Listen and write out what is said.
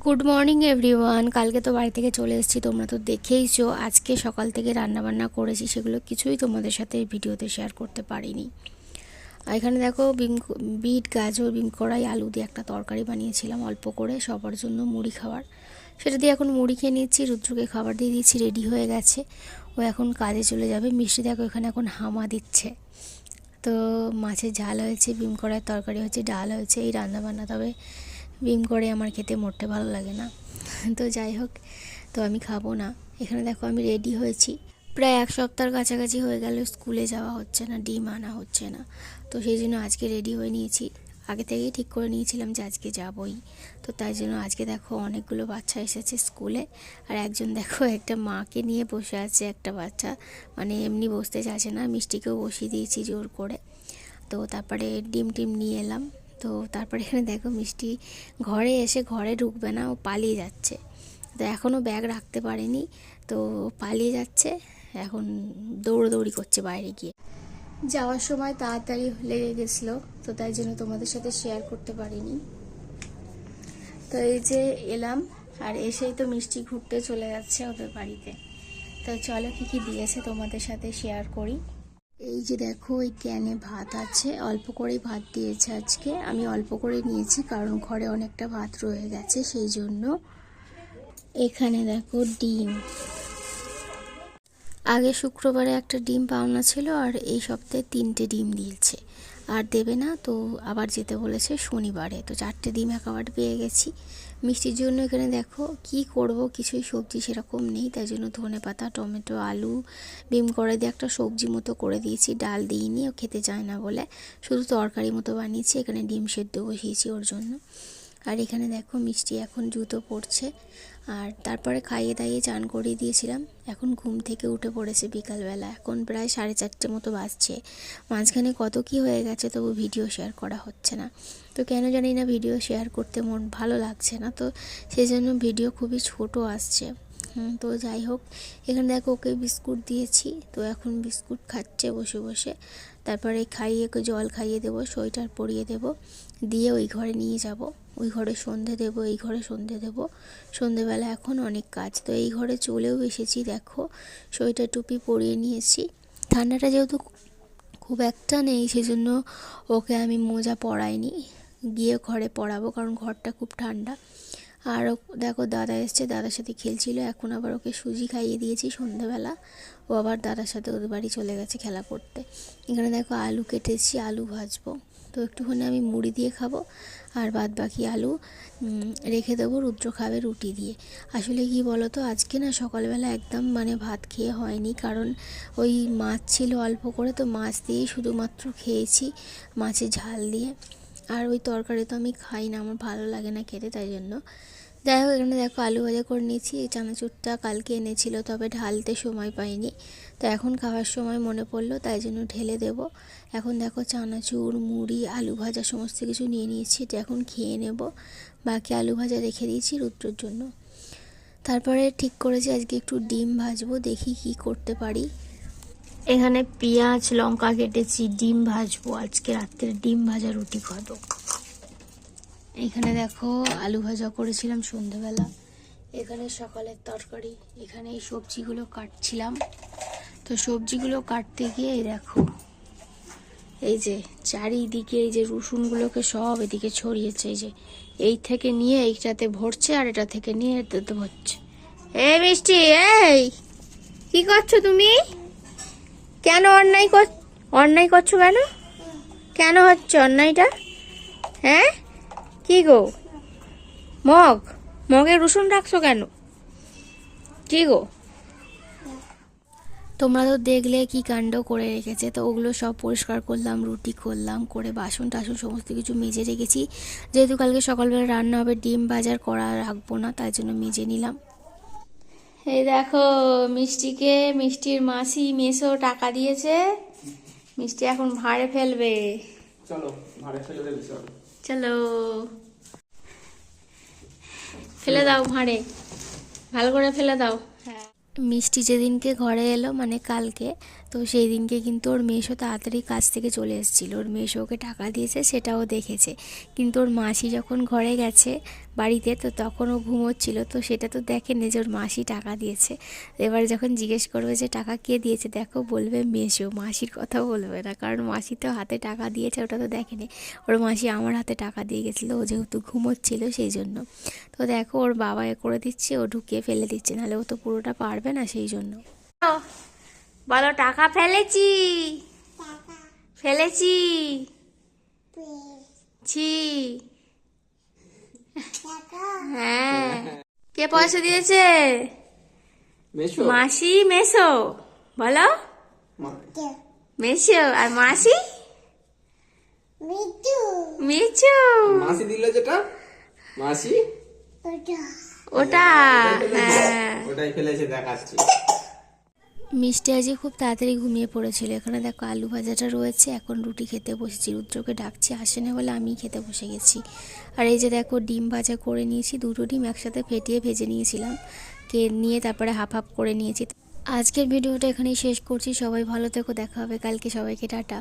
Good morning everyone. কালকে তো বাড়ি থেকে চলে এসেছি, তোমরা তো দেখেইছো। আজকে সকাল থেকে রান্নাবান্না করেছি, সেগুলো কিছুই তোমাদের সাথে ভিডিওতে শেয়ার করতে পারিনি। আর এখানে দেখো বিট গাজর কড়াই আলু দিয়ে একটা তরকারি বানিয়েছিলাম অল্প করে সবার জন্য, মুড়ি খাবার। সেটা দিয়ে এখন মুড়ি খেয়ে নিচ্ছি। রুদ্রকে খাবার দিয়ে দিয়েছি, রেডি হয়ে গেছে, ও এখন কাজে চলে যাবে। মিষ্টি দেখো এখানে এখন হামা দিচ্ছে। তো মাছের ঝাল হয়েছে, কড়াইয়ের তরকারি হয়েছে, ডাল হয়েছে, এই রান্নাবান্না। তবে করে আমার খেতে মোটে ভালো লাগে না, তো যাই হোক, তো আমি খাবো না। এখানে দেখো আমি রেডি হয়েছি, প্রায় এক সপ্তাহের কাছাকাছি হয়ে গেল স্কুলে যাওয়া হচ্ছে না, ডিম আনা হচ্ছে না। তো সেই জন্য আজকে রেডি হয়ে নিয়েছি। আগে থেকেই ঠিক করে নিয়েছিলাম যে আজকে যাবই। তো তাই জন্য আজকে দেখো অনেকগুলো বাচ্চা এসেছে স্কুলে। আর একজন দেখো একটা মাকে নিয়ে বসে আছে, একটা বাচ্চা মানে এমনি বসতে চাইছে না, মিষ্টিকেও বসিয়ে দিয়েছি জোর করে। তো তারপরে ডিম নিয়ে এলাম। তো তারপরে এখানে দেখো মিষ্টি ঘরে এসে ঘরে ঢুকবে না, ও পালিয়ে যাচ্ছে। তো এখনও ব্যাগ রাখতে পারেনি, তো পালিয়ে যাচ্ছে এখন, দৌড়াদৌড়ি করছে বাইরে গিয়ে। যাওয়ার সময় তাড়াতাড়ি লেগে গেছিলো, তো তাই জন্য তোমাদের সাথে শেয়ার করতে পারিনি। তো এই যে এলাম, আর এসেই তো মিষ্টি ঘুরতে চলে যাচ্ছে ওদের বাড়িতে। তো চলো কী কী দিয়েছে তোমাদের সাথে শেয়ার করি। এই যে দেখো এই ক্যানে ভাত আছে, অল্প করেই ভাত দিয়েছে আজকে। আমি অল্প করে নিয়েছি কারণ ঘরে অনেকটা ভাত রয়ে গেছে, সেই জন্য। এখানে দেখো ডিম, আগে শুক্রবারে একটা ডিম পাওনা ছিল, আর এই সপ্তাহে 3টে ডিম দিয়েছে, আর দেবে না। তো আবার যেতে বলেছে শনিবারে, তো 4টে ডিম একেবারে পেয়ে গেছি। মিষ্টির জন্য এখানে দেখো কি করব, কিছুই সবজি সেরকম নেই, তাই জন্য ধনেপাতা, টমেটো, আলু, কড়াই দিয়ে একটা সবজি মতো করে দিয়েছি। ডাল দিইনি, ও খেতে চায় না বলে, শুধু তরকারি মতো বানিয়েছি। এখানে ডিম সেদ্ধ বসিয়েছি ওর জন্য। আর এখানে দেখো মিষ্টি এখন জুতো পরছে, আর তারপরে খাইয়ে দাইয়ে চান করিয়ে দিয়েছিলাম। এখন ঘুম থেকে উঠে পড়েছে বিকালবেলা, এখন প্রায় 4:30 মতো বাজছে। মাঝখানে কত কি হয়ে গেছে, তবু ভিডিও শেয়ার করা হচ্ছে না। তো কেন জানি না ভিডিও শেয়ার করতে মন ভালো লাগছে না, তো সেই জন্য ভিডিও খুবই ছোট আসছে। তো যাই হোক, এখানে দেখো ওকে বিস্কুট দিয়েছি, তো এখন বিস্কুট খাচ্ছে বসে বসে। তারপরে খাইয়ে ওকে জল খাইয়ে দেবো, সোয়েটার পরিয়ে দেবো, দিয়ে ওই ঘরে নিয়ে যাব। ওই ঘরে সন্ধে দেবো, এই ঘরে সন্ধে দেবো। সন্ধেবেলা এখন অনেক কাজ, তো এই ঘরে চলেও এসেছি। দেখো সোয়েটার টুপি পরিয়ে নিয়েছি। ঠান্ডাটা যেহেতু খুব একটা নেই, সেজন্য ওকে আমি মোজা পরাইনি, গিয়ে ঘরে পরাবো, কারণ ঘরটা খুব ঠান্ডা। আর দেখো দাদা এসছে, দাদার সাথে খেলছিল। এখন আবার ওকে সুজি খাইয়ে দিয়েছি সন্ধ্যাবেলা, ও আবার দাদার সাথে ওদের বাড়ি চলে গেছে খেলা করতে। এখানে দেখো আলু কেটেছি, আলু ভাজবো। তো একটুখানি আমি মুড়ি দিয়ে খাবো, আর বাদ বাকি আলু রেখে দেবো, রুদ্র খাবে রুটি দিয়ে। আসলে কি বলো তো, আজকে না সকালবেলা একদম মানে ভাত খেয়ে হয়নি, কারণ ওই মাছ ছিল অল্প করে, তো মাছ দিয়েই শুধুমাত্র খেয়েছি, মাছের ঝাল দিয়ে। আর ওই তরকারি তো আমি খাই না, আমার ভালো লাগে না খেতে, তাই জন্য। যাই হোক, এখানে দেখো আলু ভাজা করে নিয়েছি। এই চানাচুরটা কালকে এনেছিল, তবে ঢালতে সময় পাইনি, তো এখন খাওয়ার সময় মনে পড়লো, তাই জন্য ঢেলে দেব। এখন দেখো চানাচুর, মুড়ি, আলু ভাজা সমস্ত কিছু নিয়ে নিয়েছি, এটা এখন খেয়ে নেব। বাকি আলু ভাজা রেখে দিয়েছি রুদ্রর জন্য। তারপরে ঠিক করেছি আজকে একটু ডিম ভাজবো, দেখি কি করতে পারি। এখানে পেঁয়াজ লঙ্কা কেটেছি, ডিম ভাজবো, আজকে রাত্রে ডিম ভাজা রুটি খাবো। এখানে দেখো আলু ভাজা করেছিলাম সন্ধ্যেবেলা, এখানে সকালের তরকারি, এখানে এই সবজিগুলো কাটছিলাম। তো সবজিগুলো কাটতে গিয়ে দেখো এই যে চারিদিকে এই যে রসুনগুলোকে সব এদিকে ছড়িয়েছে, এই যে এই থেকে নিয়ে এইটাতে ভরছে, আর এটা থেকে নিয়ে এটাতে ভরছে। এই মিষ্টি, এই কি করছো তুমি? কেন অন্যায় করছো কেন? কেন হচ্ছে অন্যায়টা? হ্যাঁ কি গো, মগে রসুন রাখছো কেন? কি গো, তোমরা তো দেখলে কি কাণ্ড করে রেখেছে। তো ওগুলো সব পরিষ্কার করলাম, রুটি করলাম, করে বাসন টাসন সমস্ত কিছু মেজে রেখেছি। যেহেতু কালকে সকালবেলা রান্না হবে, ডিম বাজার করা রাখবো না, তাই জন্য মেজে নিলাম। এই দেখো মিষ্টিকে মিষ্টির মাসি মেসো টাকা দিয়েছে, মিষ্টি এখন ভাঁড়ে ফেলবে। চলো ভাঁড়ে ফেলে দেবে, চলো ফেলে দাও ভাঁড়ে, ভালো করে ফেলে দাও। হ্যাঁ মিষ্টি যেদিনকে ঘরে এলো মানে কালকে, তো সেই দিনকে কিন্তু ওর মেসো তাড়াতাড়ি কাজ থেকে চলে এসেছিলো। ওর মেসো ওকে টাকা দিয়েছে সেটাও দেখেছে, কিন্তু ওর মাসি যখন ঘরে গেছে বাড়িতে তো তখন ও ঘুমোচ্ছিল, তো সেটা তো দেখেনি যে ওর মাসি টাকা দিয়েছে। এবার যখন জিজ্ঞেস করবে যে টাকা কে দিয়েছে, দেখো বলবে মেসো, মাসির কথা বলবে না, কারণ মাসি তো হাতে টাকা দিয়েছে ওটা তো দেখেনি। ওর মাসি আমার হাতে টাকা দিয়ে গেছিলো, ও যেহেতু ঘুমোচ্ছিল সেই জন্য। তো দেখো ওর বাবা এ করে দিচ্ছে, ও ঢুকিয়ে ফেলে দিচ্ছে, নাহলে ও তো পুরোটা পারবে না সেই জন্য। বলো টাকা ফেলেছি, ফেলেছি ছি। হ্যাঁ, কে পয়সা দিয়েছে? মেশো মাসি মেসো, বলো মেসো। আর মাসি মিচু। মাসি দিল যেটা, মাসি ওটা ফেলেছে, হ্যাঁ। ওটাই ফেলেছে দেখাচ্ছি। মিষ্টি আজকে খুব তাড়াতাড়ি ঘুমিয়ে পড়েছিল। এখানে দেখো আলু ভাজাটা রয়েছে, এখন রুটি খেতে বসেছি। রুদ্রকে ডাকছি, আসে না বলে আমি খেতে বসে গেছি। আর এই যে দেখো ডিম ভাজা করে নিয়েছি, দুটো ডিম একসাথে ফেটিয়ে ভেজে নিয়েছিলাম, নিয়ে তারপরে হাফ হাফ করে নিয়েছি। আজকের ভিডিওটা এখানেই শেষ করছি। সবাই ভালো থেকো, দেখা হবে কালকে। সবাইকে টাটা।